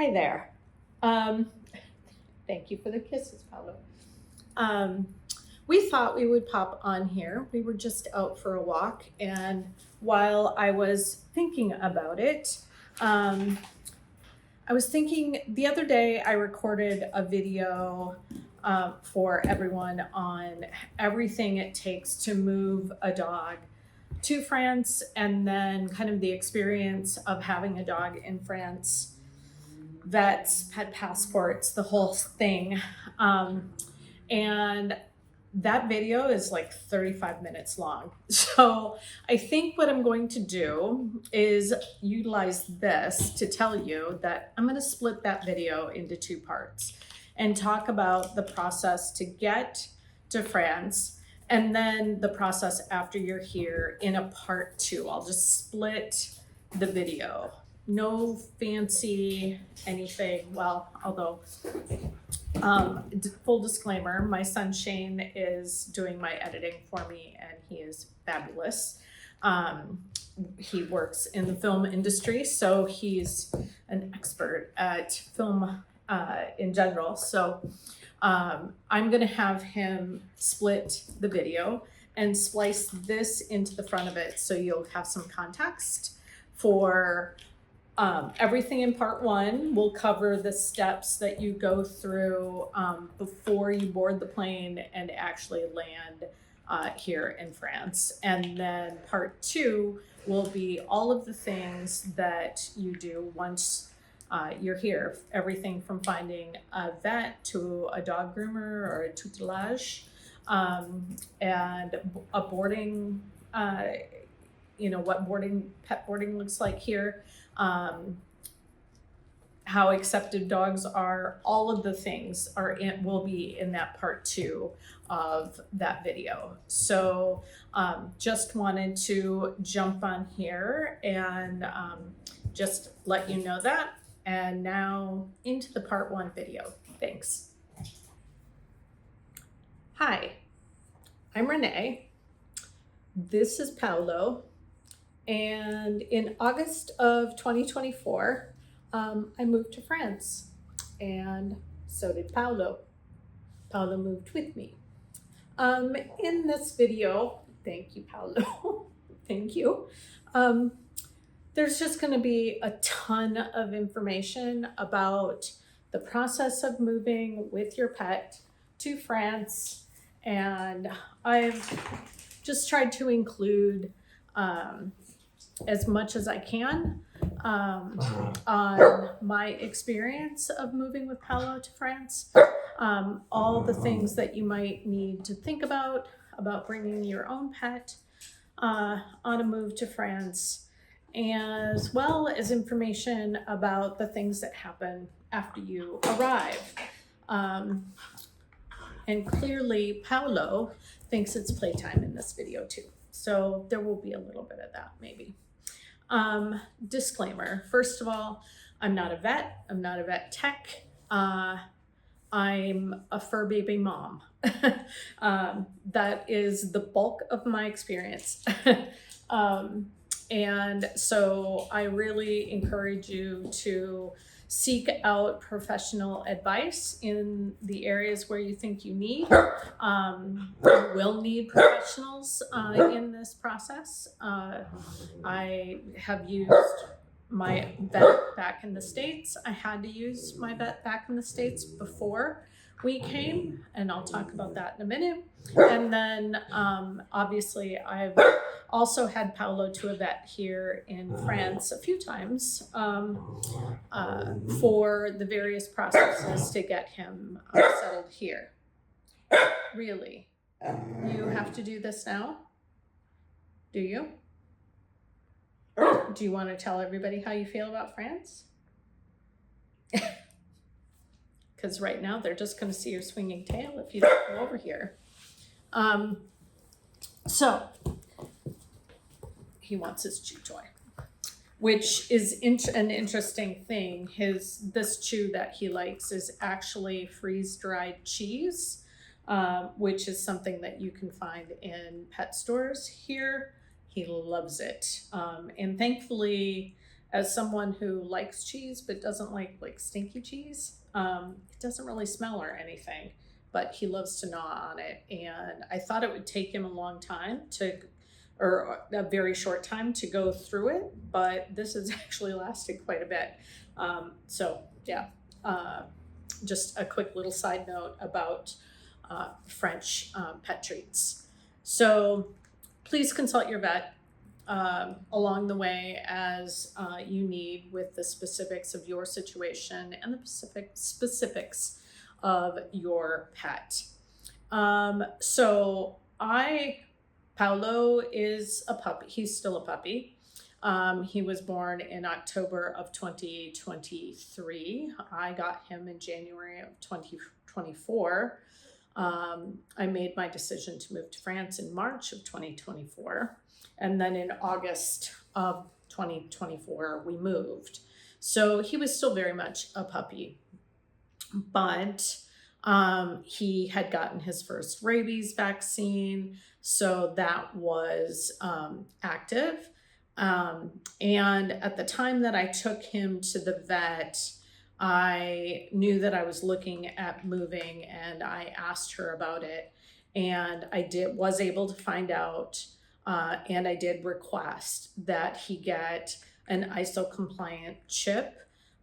Hi there. Thank you for the kisses, Paolo. We thought we would pop on here. We were just out for a walk, and while I was thinking about it, I was thinking the other day I recorded a video for everyone on everything it takes to move a dog to France, and then kind of the experience of having a dog in France, vets, pet passports, the whole thing. And that video is like 35 minutes long. So I think what I'm going to do is utilize this to tell you that I'm going to split that video into 2 parts and talk about the process to get to France, and then the process after you're here in a part 2. I'll just split the video. No fancy anything. Well, although, full disclaimer, my son Shane is doing my editing for me, and he is fabulous. He works in the film industry, so he's an expert at film in general. So I'm going to have him split the video and splice this into the front of it, so you'll have some context for everything in part 1. We'll cover the steps that you go through before you board the plane and actually land here in France. And then part 2 will be all of the things that you do once you're here. Everything from finding a vet to a dog groomer or a tutelage, and a boarding, what pet boarding looks like here, how accepted dogs are. All of the things will be in that part 2 of that video. So just wanted to jump on here and just let you know that. And now into the part 1 video. Thanks. Hi, I'm Renee. This is Paolo. And in August of 2024, I moved to France, and so did Paolo. Paolo moved with me. In this video, thank you, Paolo. Thank you. There's just going to be a ton of information about the process of moving with your pet to France, and I've just tried to include as much as I can on my experience of moving with Paolo to France, all the things that you might need to think about bringing your own pet on a move to France, as well as information about the things that happen after you arrive. And clearly Paolo thinks it's playtime in this video too. So there will be a little bit of that maybe. Disclaimer, first of all, I'm not a vet. I'm not a vet tech. I'm a fur baby mom. That is the bulk of my experience. And so I really encourage you to seek out professional advice in the areas where you think you need. You will need professionals in this process. I have used my vet back in the States. I had to use my vet back in the States before we came, and I'll talk about that in a minute. And then obviously I've also had Paolo to a vet here in France a few times for the various processes to get him settled here. Really? You have to do this now? Do you? Do you want to tell everybody how you feel about France? Because right now they're just going to see your swinging tail if you don't come over here. So he wants his chew toy, which is an interesting thing. This chew that he likes is actually freeze-dried cheese, which is something that you can find in pet stores here. He loves it. And thankfully, as someone who likes cheese but doesn't like stinky cheese, it doesn't really smell or anything, but he loves to gnaw on it. And I thought it would take him a long time or a very short time to go through it, but this has actually lasted quite a bit. So yeah, just a quick little side note about French pet treats. So please consult your vet along the way as you need with the specifics of your situation and the specifics of your pet. Paolo is a puppy. He's still a puppy. He was born in October of 2023. I got him in January of 2024. I made my decision to move to France in March of 2024. And then in August of 2024, we moved. So he was still very much a puppy, but he had gotten his first rabies vaccine. So that was active. And at the time that I took him to the vet, I knew that I was looking at moving, and I asked her about it, and was able to find out, and I did request that he get an ISO compliant chip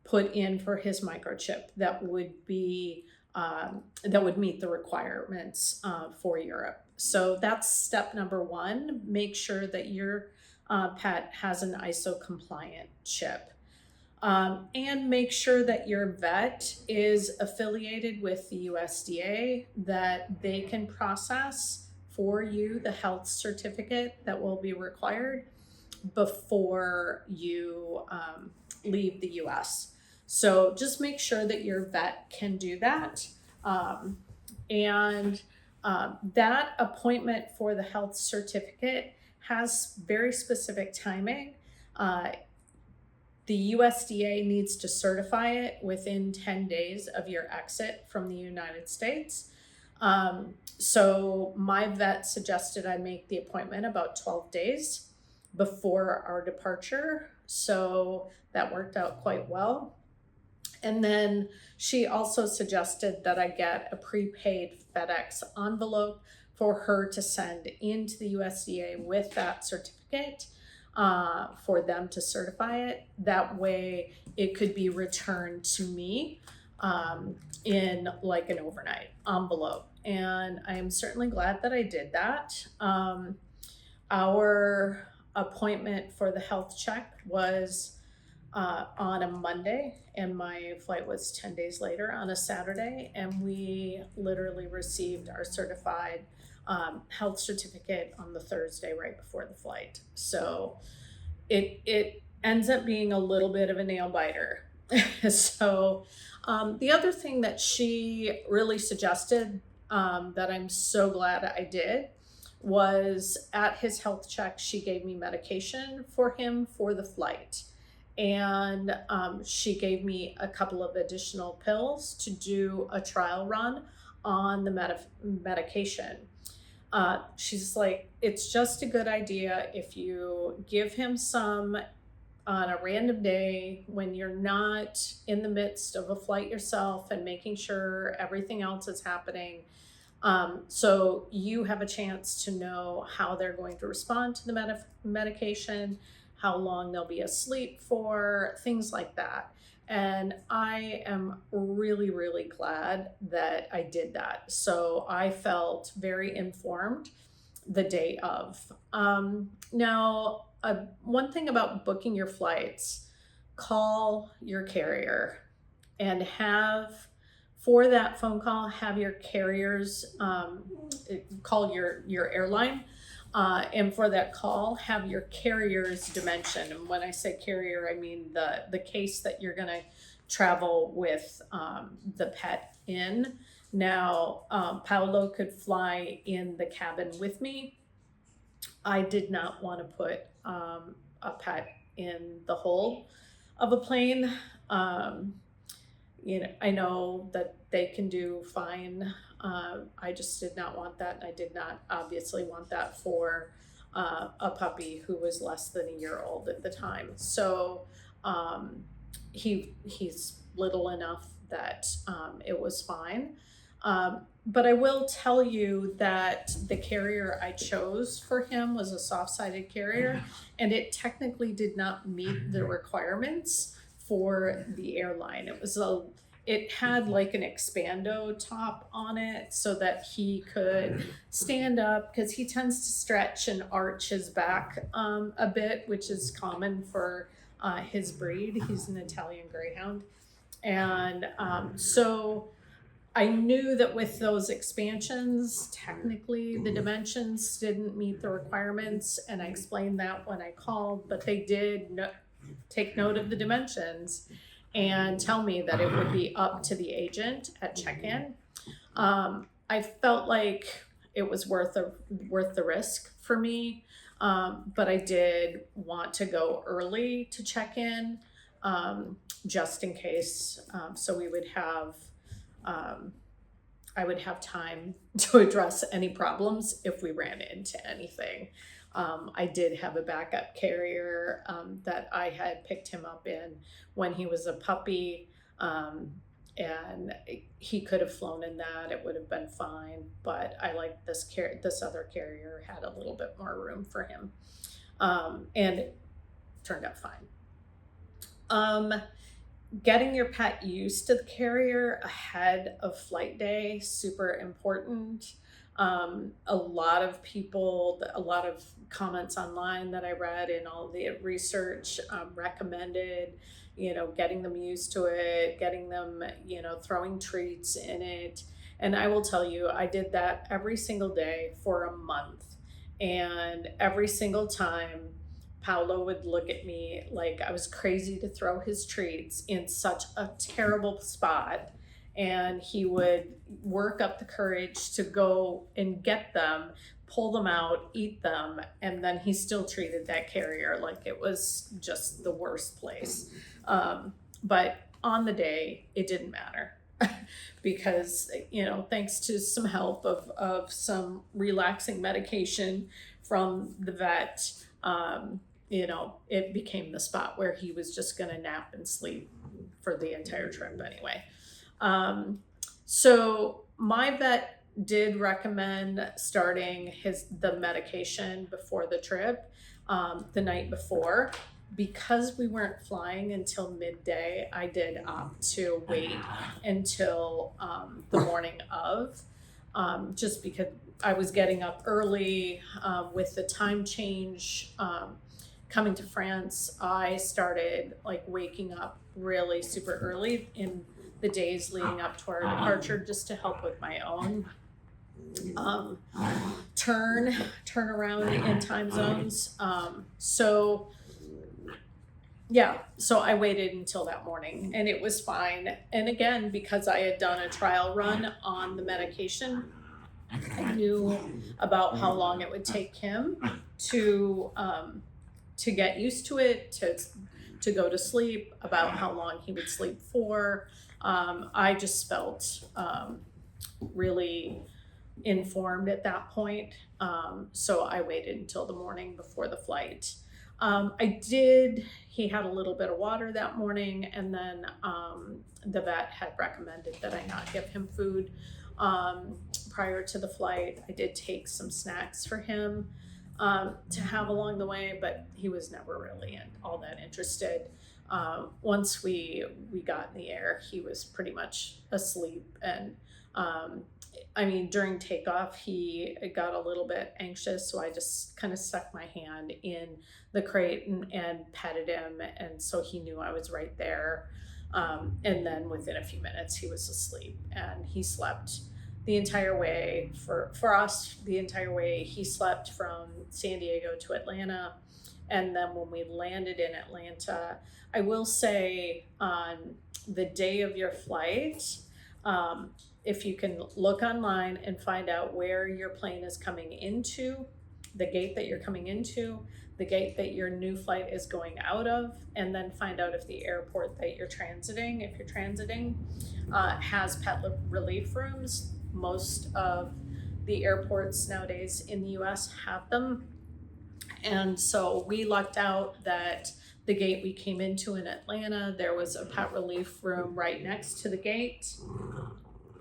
put in for his microchip that would meet the requirements for Europe. So that's step number one. Make sure that your pet has an ISO compliant chip. And make sure that your vet is affiliated with the USDA, that they can process for you the health certificate that will be required before you leave the US. So just make sure that your vet can do that. That appointment for the health certificate has very specific timing. The USDA needs to certify it within 10 days of your exit from the United States. So my vet suggested I make the appointment about 12 days before our departure. So that worked out quite well. And then she also suggested that I get a prepaid FedEx envelope for her to send into the USDA with that certificate. For them to certify it. That way it could be returned to me in like an overnight envelope. And I am certainly glad that I did that. Our appointment for the health check was on a Monday, and my flight was 10 days later on a Saturday, and we literally received our certified health certificate on the Thursday right before the flight. So it ends up being a little bit of a nail biter. So the other thing that she really suggested that I'm so glad I did was at his health check, she gave me medication for him for the flight. And she gave me a couple of additional pills to do a trial run on the medication. She's like, it's just a good idea if you give him some on a random day when you're not in the midst of a flight yourself and making sure everything else is happening. So you have a chance to know how they're going to respond to the medication, how long they'll be asleep for, things like that. And I am really, really glad that I did that. So I felt very informed the day of. Now, one thing about booking your flights, call your carrier and for that phone call, have your carriers call your airline. And for that call, have your carrier's dimension. And when I say carrier, I mean the case that you're going to travel with the pet in. Now, Paolo could fly in the cabin with me. I did not want to put a pet in the hold of a plane. I know that they can do fine. I just did not want that. And I did not obviously want that for a puppy who was less than a year old at the time. So He's little enough that it was fine. But I will tell you that the carrier I chose for him was a soft-sided carrier, and it technically did not meet the requirements for the airline. It had like an expando top on it so that he could stand up, because he tends to stretch and arch his back a bit, which is common for his breed. He's an Italian Greyhound. And so I knew that with those expansions, technically the dimensions didn't meet the requirements, and I explained that when I called, but they did take note of the dimensions and tell me that it would be up to the agent at check-in. I felt like it was worth the risk for me, but I did want to go early to check in, just in case, so we would have I would have time to address any problems if we ran into anything. I did have a backup carrier that I had picked him up in when he was a puppy, and he could have flown in that. It would have been fine, but I liked this other carrier had a little bit more room for him, and it turned out fine. Getting your pet used to the carrier ahead of flight day, super important. A lot of comments online that I read and all the research recommended, getting them used to it, getting them, throwing treats in it. And I will tell you, I did that every single day for a month. And every single time, Paolo would look at me like I was crazy to throw his treats in such a terrible spot. And he would work up the courage to go and get them, pull them out, eat them, and then he still treated that carrier like it was just the worst place. But on the day, it didn't matter because, thanks to some help of some relaxing medication from the vet, it became the spot where he was just going to nap and sleep for the entire trip anyway. So my vet did recommend starting the medication before the trip, the night before. Because we weren't flying until midday, I did opt to wait until the morning of, just because I was getting up early with the time change. Coming to France, I started waking up really super early in the days leading up to our departure, just to help with my own turn around in time zones. So I waited until that morning, and it was fine. And again, because I had done a trial run on the medication, I knew about how long it would take him to get used to it, to go to sleep, about how long he would sleep for. I just felt really informed at that point. So I waited until the morning before the flight. He had a little bit of water that morning, and then the vet had recommended that I not give him food prior to the flight. I did take some snacks for him to have along the way, but he was never really all that interested. Once we got in the air, he was pretty much asleep. And during takeoff, he got a little bit anxious, so I just kind of stuck my hand in the crate and petted him, and so he knew I was right there. And then within a few minutes, he was asleep, and he slept the entire way for us. The entire way he slept from San Diego to Atlanta. And then when we landed in Atlanta, I will say on the day of your flight, if you can look online and find out where your plane is coming into, the gate that you're coming into, the gate that your new flight is going out of, and then find out if the airport that you're transiting, has pet relief rooms. Most of the airports nowadays in the US have them. And so we lucked out that the gate we came into in Atlanta, there was a pet relief room right next to the gate.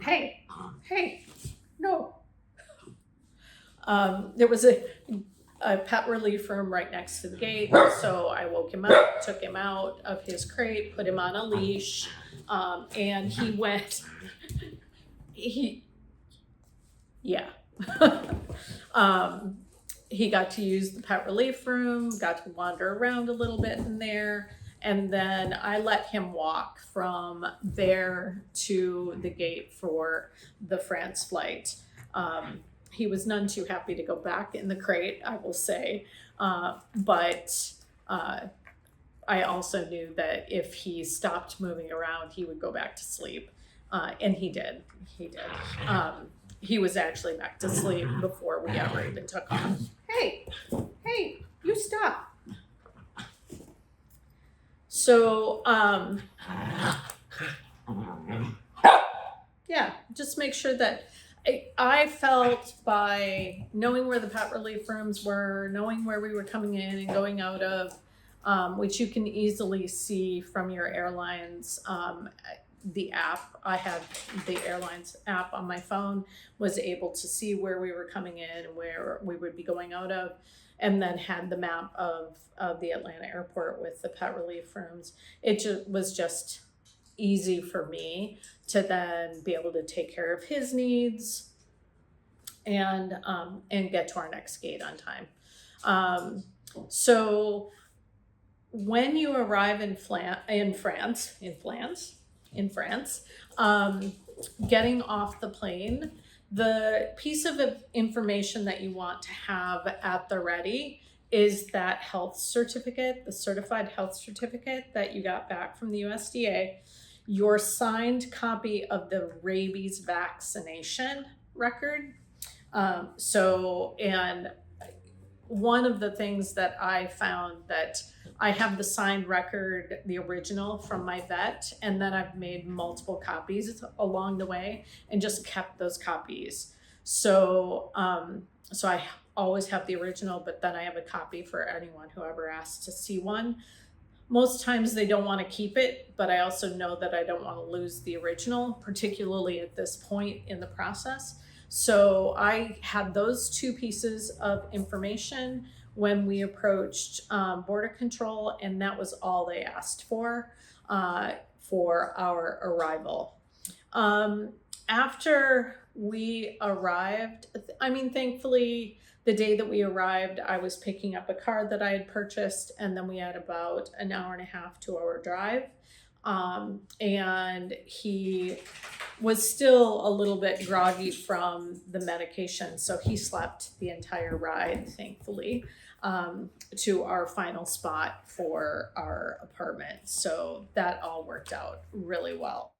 Hey, no. There was a pet relief room right next to the gate. So I woke him up, took him out of his crate, put him on a leash, and he went, he got to use the pet relief room, got to wander around a little bit in there. And then I let him walk from there to the gate for the France flight. He was none too happy to go back in the crate, I will say. But I also knew that if he stopped moving around, he would go back to sleep. And he did. He was actually back to sleep before we ever even took off. Hey, you stop. So, yeah, just make sure that I felt by knowing where the pet relief rooms were, knowing where we were coming in and going out of, which you can easily see from your airlines, the app. I had the airlines app on my phone, was able to see where we were coming in and where we would be going out of, and then had the map of the Atlanta airport with the pet relief rooms. It was just easy for me to then be able to take care of his needs and get to our next gate on time. So when you arrive in France, getting off the plane, the piece of information that you want to have at the ready is that health certificate, the certified health certificate that you got back from the USDA, your signed copy of the rabies vaccination record. And one of the things that I found that I have the signed record, the original from my vet, and then I've made multiple copies along the way and just kept those copies. So I always have the original, but then I have a copy for anyone who ever asks to see one. Most times they don't want to keep it, but I also know that I don't want to lose the original, particularly at this point in the process. So I had those two pieces of information when we approached border control, and that was all they asked for our arrival. After we arrived, thankfully, the day that we arrived, I was picking up a car that I had purchased, and then we had about an hour and a half, 2 hour drive. And he was still a little bit groggy from the medication, so he slept the entire ride, thankfully, to our final spot for our apartment. So that all worked out really well.